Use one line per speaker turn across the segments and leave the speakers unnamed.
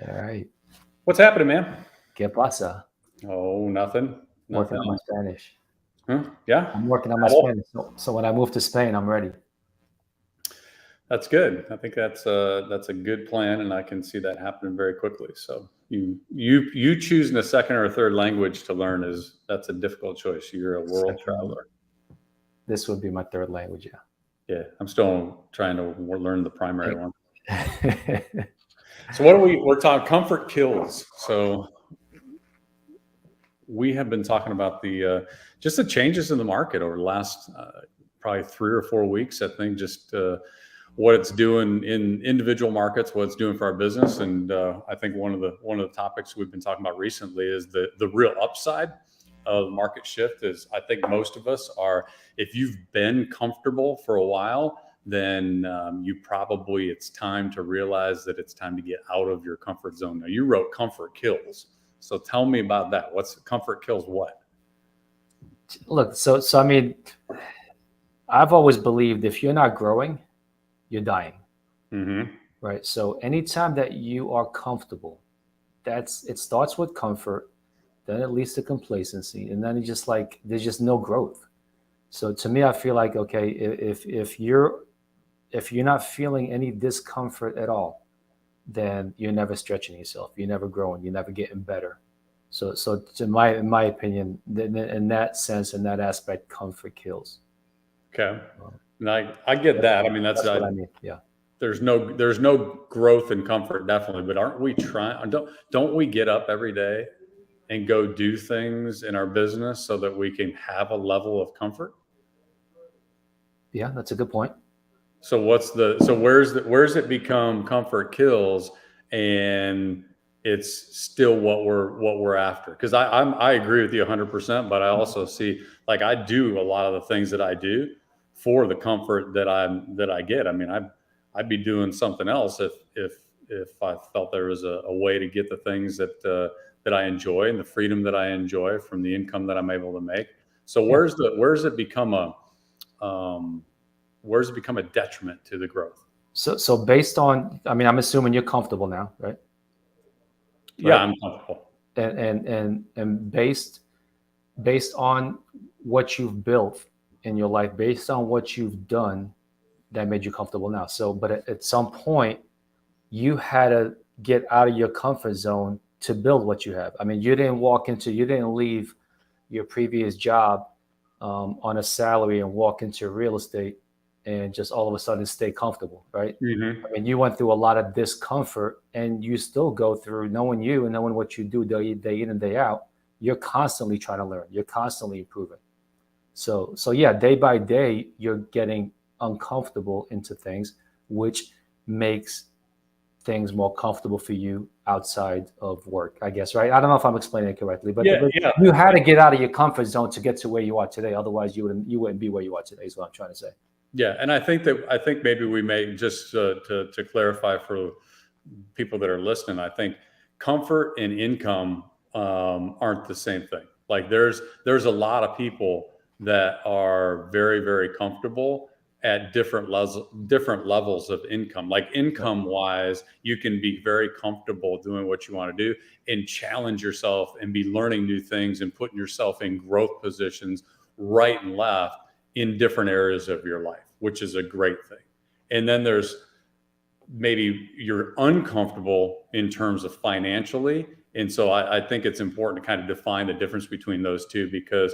All right.
What's happening, man?
¿Qué pasa?
Oh, nothing.
Working on my Spanish.
Huh? Yeah.
I'm working on my Spanish. So when I move to Spain, I'm ready.
That's good. I think that's a good plan, and I can see that happening very quickly. So you choosing a second or a third language to learn that's a difficult choice. You're a world traveler.
This would be my third language, yeah.
Yeah, I'm still trying to learn the primary one. So we're talking comfort kills. So we have been talking about just the changes in the market over the last probably 3 or 4 weeks. I think just what it's doing in individual markets, what it's doing for our business, and I think one of the topics we've been talking about recently is the real upside of market shift. Is I think most of us are, if you've been comfortable for a while, then it's time to realize that it's time to get out of your comfort zone. Now, you wrote comfort kills. So tell me about that. What's comfort kills what?
Look, so I mean, I've always believed if you're not growing, you're dying.
Mm-hmm.
Right. So anytime that you are comfortable, it starts with comfort, then it leads to complacency, and then it's just like there's just no growth. So to me, I feel like, okay, if you're not feeling any discomfort at all, then you're never stretching yourself. You're never growing. You're never getting better. So in my opinion, in that sense, in that aspect, comfort kills.
Okay, and I get that. I mean, that's
what I mean. Yeah.
There's no growth in comfort, definitely. But aren't we trying? Don't we get up every day and go do things in our business so that we can have a level of comfort?
Yeah, that's a good point.
So where's it become comfort kills, and it's still what we're after? Because I agree with you 100%, but I also see, like, I do a lot of the things that I do for the comfort that I get. I mean, I'd be doing something else if I felt there was a way to get the things that I enjoy and the freedom that I enjoy from the income that I'm able to make. So where's it become a detriment to the growth?
So based on, I mean, I'm assuming you're comfortable now, right?
Yeah, right? I'm comfortable.
And based on what you've built in your life, based on what you've done, that made you comfortable now. So, but at some point, you had to get out of your comfort zone to build what you have. I mean, you didn't leave your previous job on a salary and walk into real estate and just all of a sudden stay comfortable, right?
Mm-hmm.
I mean, you went through a lot of discomfort, and you still go through, knowing you and knowing what you do day in and day out. You're constantly trying to learn. You're constantly improving. So yeah, day by day, you're getting uncomfortable into things, which makes things more comfortable for you outside of work, I guess, right? I don't know if I'm explaining it correctly, but
yeah.
You had to get out of your comfort zone to get to where you are today. Otherwise, you wouldn't be where you are today, is what I'm trying to say.
Yeah, and I think maybe we may just to clarify for people that are listening. I think comfort and income aren't the same thing. Like there's a lot of people that are very, very comfortable at different levels of income. Like income wise, you can be very comfortable doing what you want to do and challenge yourself and be learning new things and putting yourself in growth positions right and left in different areas of your life, which is a great thing. And then there's maybe you're uncomfortable in terms of financially. And so I think it's important to kind of define the difference between those two, because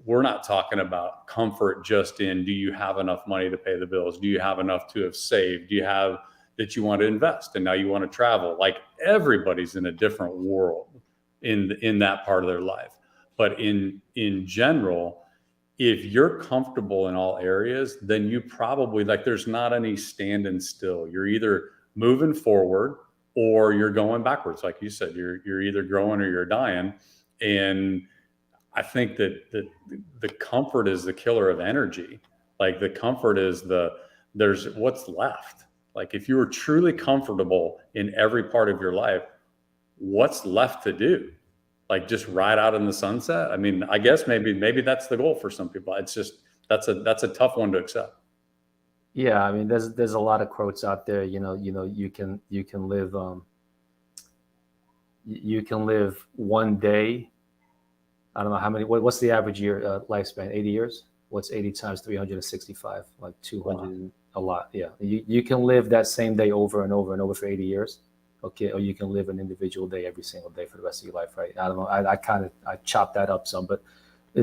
we're not talking about comfort just in, do you have enough money to pay the bills? Do you have enough to have saved? Do you have that you want to invest and now you want to travel? Like everybody's in a different world in that part of their life. But in general, if you're comfortable in all areas, then you probably, like, there's not any standing still. You're either moving forward or you're going backwards. Like you said, you're either growing or you're dying. And I think that the comfort is the killer of energy. Like the comfort is there's what's left. Like if you were truly comfortable in every part of your life, what's left to do? Like just ride out in the sunset. I mean, I guess maybe that's the goal for some people. It's just that's a tough one to accept.
Yeah, I mean, there's a lot of quotes out there. You can live you can live one day. I don't know how many. What's the average year lifespan? 80 years. What's 80 times 365? Like
Wow.
200. A lot. Yeah, you can live that same day over and over and over for 80 years. Okay, or you can live an individual day every single day for the rest of your life, right? I don't know. I kind of I chopped that up some, but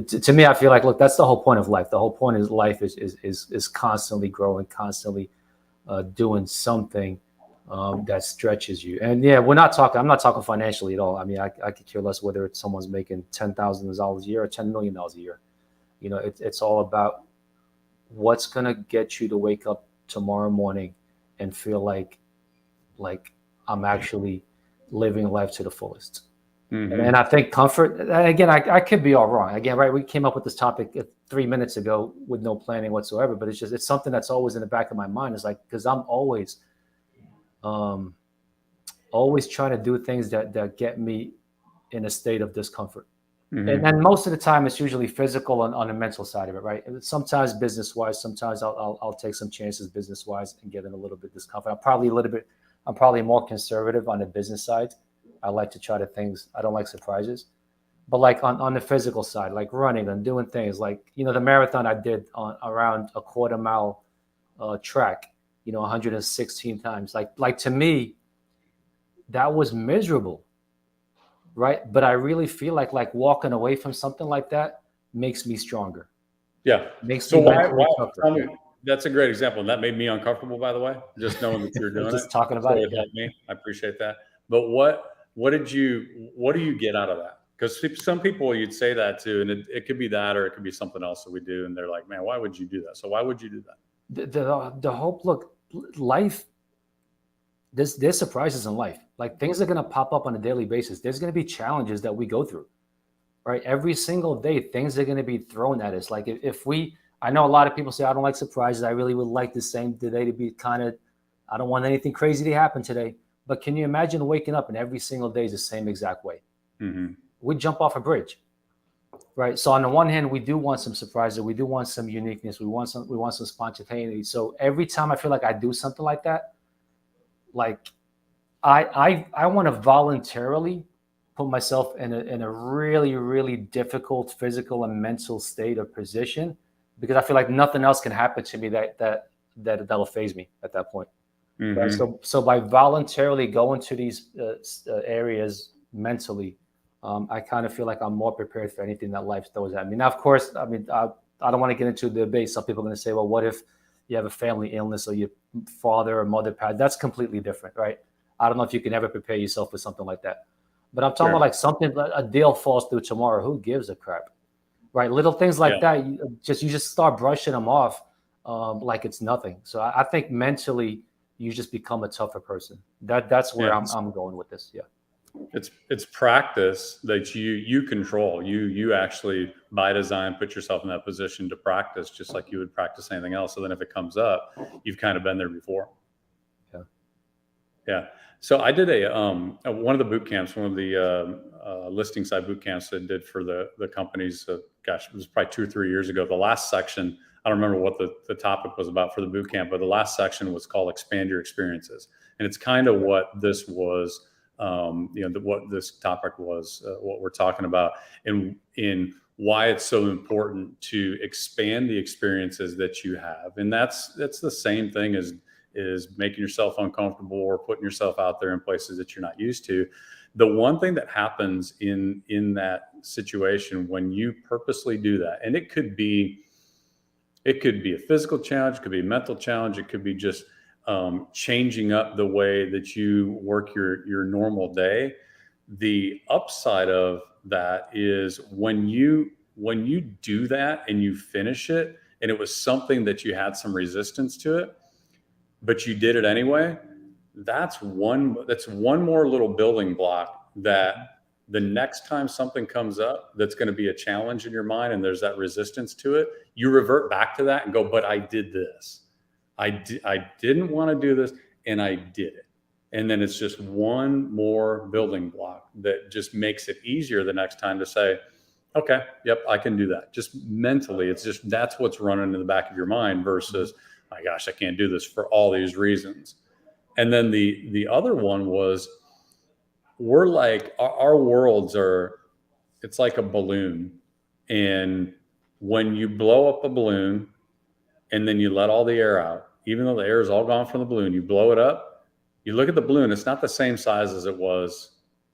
to me, I feel like, look, that's the whole point of life. The whole point is life is constantly growing, constantly doing something that stretches you. And yeah, we're not talking. I'm not talking financially at all. I mean, I could care less whether it's someone's making $10,000 a year or $10 million a year. It's all about what's gonna get you to wake up tomorrow morning and feel like I'm actually living life to the fullest. And
Hmm.
I think comfort, again, I could be all wrong. Again, right, we came up with this topic 3 minutes ago with no planning whatsoever, but it's something that's always in the back of my mind. It's like, because I'm um, always trying to do things that get me in a state of discomfort. And
Hmm.
then most of the time, it's usually physical and on the mental side of it, right? And sometimes business wise, sometimes I'll take some chances business wise and get in a little bit discomfort. I'm probably more conservative on the business side. I like to try to things. I don't like surprises. But like on the physical side, like running and doing things like, the marathon I did on around a quarter mile track, 116 times. Like to me, that was miserable, right? But I really feel like walking away from something like that makes me stronger,
Yeah.
makes
So
me
why
mentally tougher.
tell me, that's a great example. And that made me uncomfortable, by the way, just knowing that you're doing it.
Just talking
So
about it,
it
yeah.
helped me. I appreciate that. But what do you get out of that? Because some people you'd say that to, and it could be that, or it could be something else that we do. And they're like, man, why would you do that? So why would you do that?
The hope, look, life. There's surprises in life. Like things are gonna pop up on a daily basis. There's gonna be challenges that we go through, right? Every single day, things are gonna be thrown at us. Like if we, I know a lot of people say I don't like surprises. I really would like the same today to be kind of. I don't want anything crazy to happen today. But can you imagine waking up and every single day is the same exact way?
Hmm.
We jump off a bridge, right? So on the one hand, we do want some surprises, we do want some uniqueness, we want some spontaneity. So every time I feel like I do something like that, like I want to voluntarily put myself in a really really difficult physical and mental state of position, because I feel like nothing else can happen to me that'll phase me at that point. Right.
Hmm.
So by voluntarily going to these areas mentally, I kind of feel like I'm more prepared for anything that life throws at me. Now, of course, I mean, I don't want to get into the debate. Some people are going to say, well, what if you have a family illness or your father or mother passed? That's completely different, right? I don't know if you can ever prepare yourself for something like that. But I'm talking about
Sure.
like something, a deal falls through tomorrow. Who gives a crap, right? Little things
Yeah.
like that, you just start brushing them off like it's nothing. So I think mentally, you just become a tougher person. That's
Yeah.
where I'm going with this. Yeah.
It's practice that you control. You actually by design put yourself in that position to practice, just like you would practice anything else. So then if it comes up, you've kind of been there before.
Yeah.
Yeah. So I did one of the boot camps, one of the listing side boot camps that I did for the companies. Gosh, it was probably 2 or 3 years ago. The last section, I don't remember what the topic was about for the boot camp, but the last section was called "Expand Your Experiences," and it's kind of what this was. What this topic was, what we're talking about, and in why it's so important to expand the experiences that you have, and that's the same thing as is making yourself uncomfortable or putting yourself out there in places that you're not used to. The one thing that happens in that situation when you purposely do that, and it could be a physical challenge, it could be a mental challenge, it could be just changing up the way that you work your normal day. The upside of that is when you do that and you finish it, and it was something that you had some resistance to it, but you did it anyway. That's one more little building block that the next time something comes up that's going to be a challenge in your mind and there's that resistance to it, you revert back to that and go, but I did this. I didn't want to do this and I did it. And then it's just one more building block that just makes it easier the next time to say, okay, yep, I can do that. Just mentally, it's just that's what's running in the back of your mind versus, my gosh, I can't do this for all these reasons. And then the other one was, we're like, our worlds are, it's like a balloon. And when you blow up a balloon and then you let all the air out, even though the air is all gone from the balloon, you blow it up, you look at the balloon, it's not the same size as it was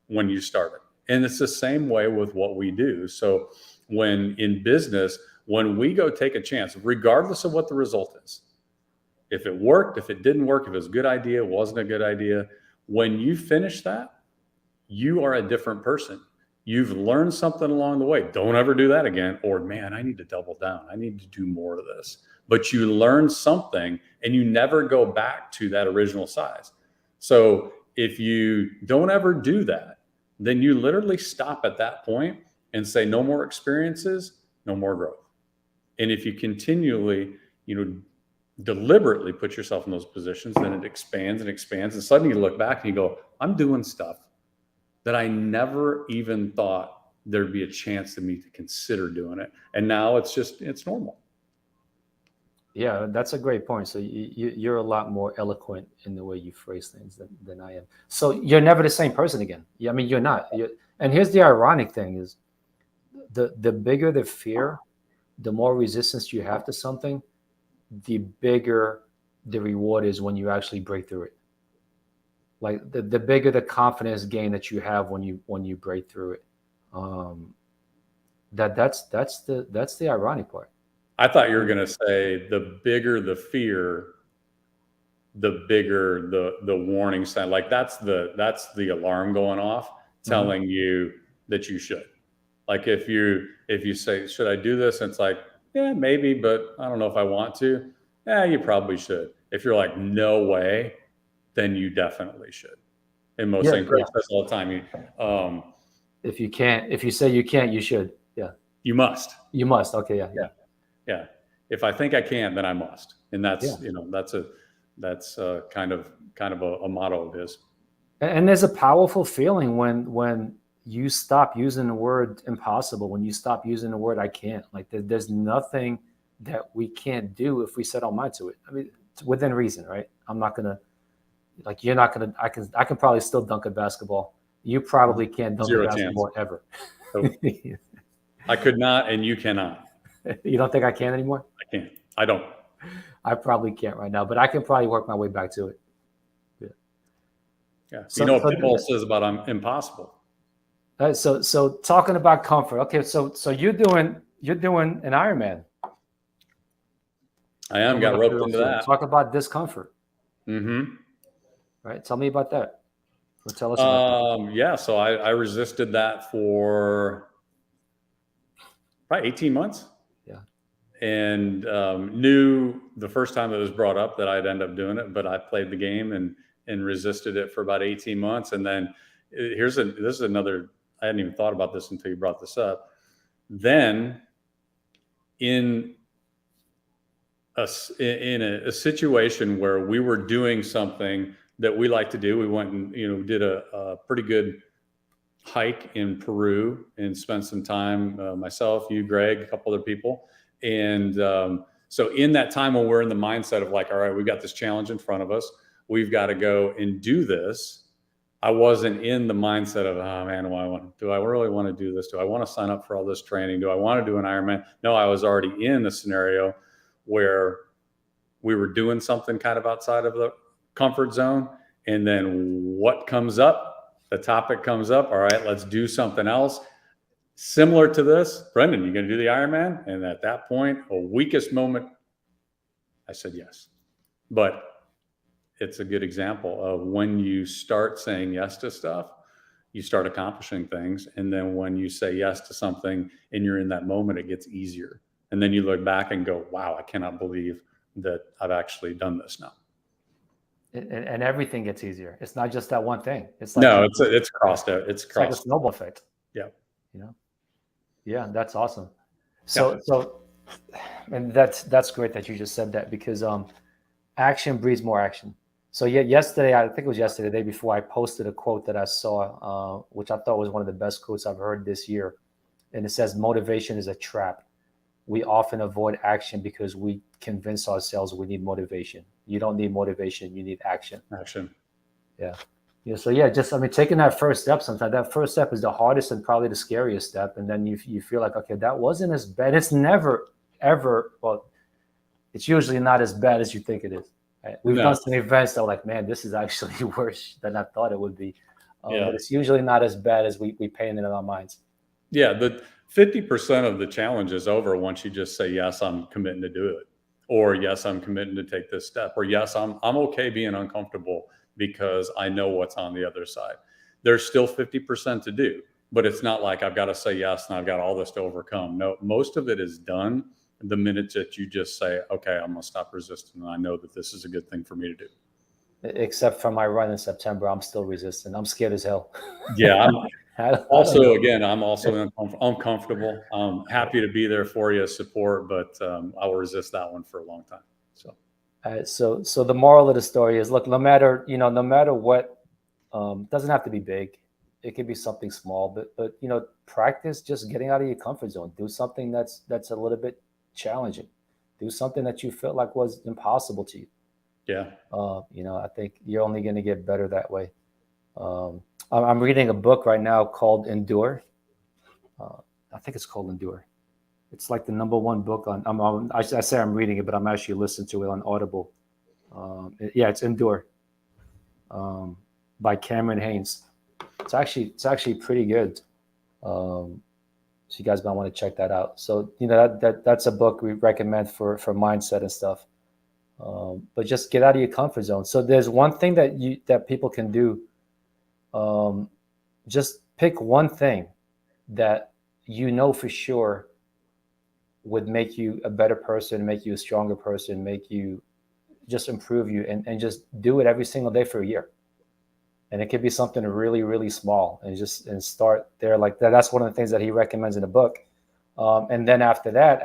when you started. And it's the same way with what we do. So when in business, when we go take a chance, regardless of what the result is, if it worked, if it didn't work, if it was a good idea, it wasn't a good idea, when you finish that, you are a different person. You've learned something along the way. Don't ever do that again. Or, man, I need to double down. I need to do more of this. But you learn something and you never go back to that original size. So if you don't ever do that, then you literally stop at that point and say, no more experiences, no more growth. And if you continually, deliberately put yourself in those positions, then it expands and expands. And suddenly you look back and you go, I'm doing stuff that I never even thought there'd be a chance to me to consider doing it. And now it's normal.
Yeah, that's a great point. So you're a lot more eloquent in the way you phrase things than I am. So you're never the same person again. Yeah, I mean, you're not. And here's the ironic thing is the bigger the fear, the more resistance you have to something, the bigger the reward is when you actually break through it. Like the bigger the confidence gain that you have when you break through it. That's the ironic part.
I thought you were going to say the bigger the fear, the bigger the warning sign. Like that's the alarm going off telling you that you should. Like if you say, should I do this? And it's like, yeah, maybe, but I don't know if I want to. Yeah, you probably should. If you're like, no way, then you definitely should. And most things, Greg says all the time.
If you say you can't, you should. Yeah.
You must.
You must. Okay.
Yeah. If I think I can, then I must. And that's, that's kind of a motto of his.
And there's a powerful feeling when you stop using the word impossible, when you stop using the word I can't. Like there's nothing that we can't do if we set our mind to it. I mean, it's within reason, right? I'm not gonna, like, you're not gonna. I can probably still dunk a basketball. You probably can't dunk a basketball ever.
Nope. I could not, and you cannot.
You don't think I can anymore?
I can't. I don't.
I probably can't right now, but I can probably work my way back to it.
Yeah. So, what Pitbull says about impossible.
So talking about comfort. Okay, so you're doing an Ironman.
I am. Got roped into that.
Talk about discomfort.
Mm-hmm.
Right. Tell me about that. Or tell us about that.
Yeah. So I resisted that for probably 18 months.
Yeah.
And knew the first time it was brought up that I'd end up doing it, but I played the game and resisted it for about 18 months. And then this is another, I hadn't even thought about this until you brought this up. Then in a situation where we were doing something that we like to do, we went and, did a pretty good hike in Peru and spent some time, myself, you, Greg, a couple other people. And so in that time when we're in the mindset of like, all right, we've got this challenge in front of us, we've got to go and do this. I wasn't in the mindset of, oh man, do I really want to do this? Do I want to sign up for all this training? Do I want to do an Ironman? No, I was already in a scenario where we were doing something kind of outside of the comfort zone. And then what comes up? The topic comes up. All right, let's do something else. Similar to this, Brendon, you going to do the Ironman? And at that point, a weakest moment, I said yes. But it's a good example of when you start saying yes to stuff, you start accomplishing things. And then when you say yes to something and you're in that moment, it gets easier. And then you look back and go, wow, I cannot believe that I've actually done this now.
And everything gets easier. It's not just that one thing. It's
like it's crossed out. It's
like a snowball effect.
Yeah.
Yeah, that's awesome. So and that's great that you just said that, because action breeds more action. So yesterday, I think it was yesterday, the day before, I posted a quote that I saw, which I thought was one of the best quotes I've heard this year. And it says, motivation is a trap. we often avoid action because we convince ourselves we need motivation. You don't need motivation, you need action.
Action.
Yeah. Yeah. So yeah, just, I mean, taking that first step, sometimes that first step is the hardest and probably the scariest step. And then you feel like, okay, that wasn't as bad. It's never, ever, well, it's usually not as bad as you think it is. Right? We've done some events that are like, man, this is actually worse than I thought it would be. But it's usually not as bad as we paint it in our minds.
Yeah. The 50% of the challenge is over once you just say, yes, I'm committing to do it. Or yes, I'm committing to take this step. Or yes, I'm okay being uncomfortable because I know what's on the other side. There's still 50% to do, but it's not like I've got to say yes and I've got all this to overcome. No, most of it is done the minute that you just say, okay, I'm going to stop resisting. And I know that this is a good thing for me to do.
Except for my run in September, I'm still resistant. I'm scared as hell.
Yeah. I'm also uncomfortable. I'm happy to be there for you, support, but I will resist that one for a long time.
So the moral of the story is, look, no matter what, doesn't have to be big. It could be something small, but practice just getting out of your comfort zone. Do something that's a little bit challenging. Do something that you felt like was impossible to you.
Yeah.
I think you're only going to get better that way. I'm reading a book right now called Endure. I think it's called Endure. It's like the #1 book on. I say I'm reading it, but I'm actually listening to it on Audible. It's Endure, by Cameron Haynes. It's actually pretty good. So you guys might want to check that out. So that's a book we recommend for mindset and stuff. But just get out of your comfort zone. So there's one thing that people can do. Just pick one thing that for sure would make you a better person, make you a stronger person, make you just improve you, and just do it every single day for a year. And it could be something really, really small, and start there like that. That's one of the things that he recommends in the book. And then after that,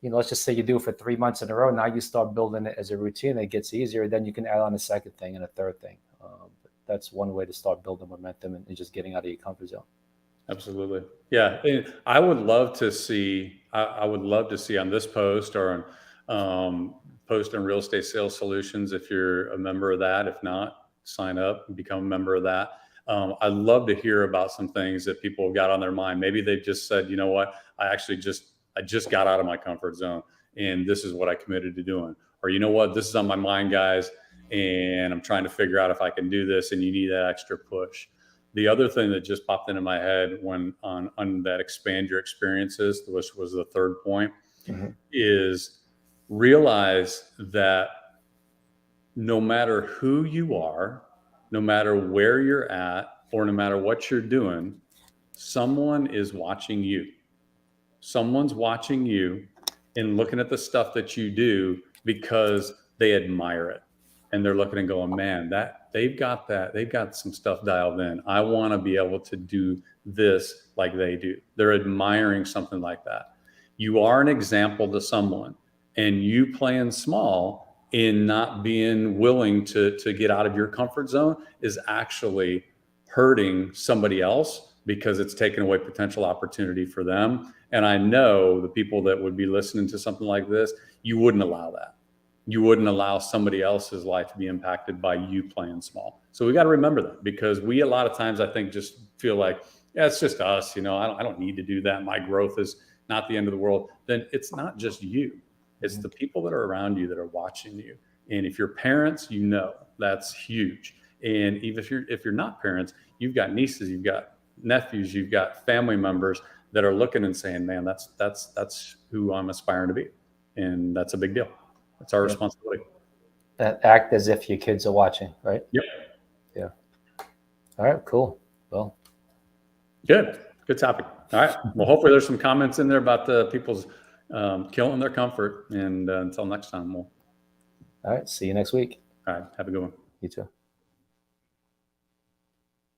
let's just say you do it for 3 months in a row. Now you start building it as a routine. It gets easier. Then you can add on a second thing and a third thing. That's one way to start building momentum and just getting out of your comfort zone.
Absolutely. Yeah. And I would love to see on this post or on post on Real Estate Sales Solutions, if you're a member of that. If not, sign up and become a member of that. I'd love to hear about some things that people have got on their mind. Maybe they've just said, you know what, I just got out of my comfort zone and this is what I committed to doing. Or, you know what, this is on my mind, guys, and I'm trying to figure out if I can do this, and you need that extra push. The other thing that just popped into my head when on that expand your experiences, which was the third point, is realize that no matter who you are, no matter where you're at, or no matter what you're doing, someone is watching you. Someone's watching you and looking at the stuff that you do because they admire it. And they're looking and going, man, they've got some stuff dialed in. I want to be able to do this like they do. They're admiring something like that. You are an example to someone, and you playing small in not being willing to get out of your comfort zone is actually hurting somebody else, because it's taking away potential opportunity for them. And I know the people that would be listening to something like this, you wouldn't allow that. You wouldn't allow somebody else's life to be impacted by you playing small. So we got to remember that, because we, a lot of times, I think, just feel like, yeah, it's just us. I don't need to do that. My growth is not the end of the world. Then it's not just you. It's the people that are around you that are watching you. And if you're parents, that's huge. And even if you're not parents, you've got nieces, you've got nephews, you've got family members that are looking and saying, man, that's who I'm aspiring to be. And that's a big deal. It's our responsibility.
Act as if your kids are watching, right?
Yep.
Yeah. All right, cool. Well,
good topic. All right. Well, hopefully there's some comments in there about the people's killing their comfort. And until next time,
all right. See you next week.
All right. Have a good one.
You too.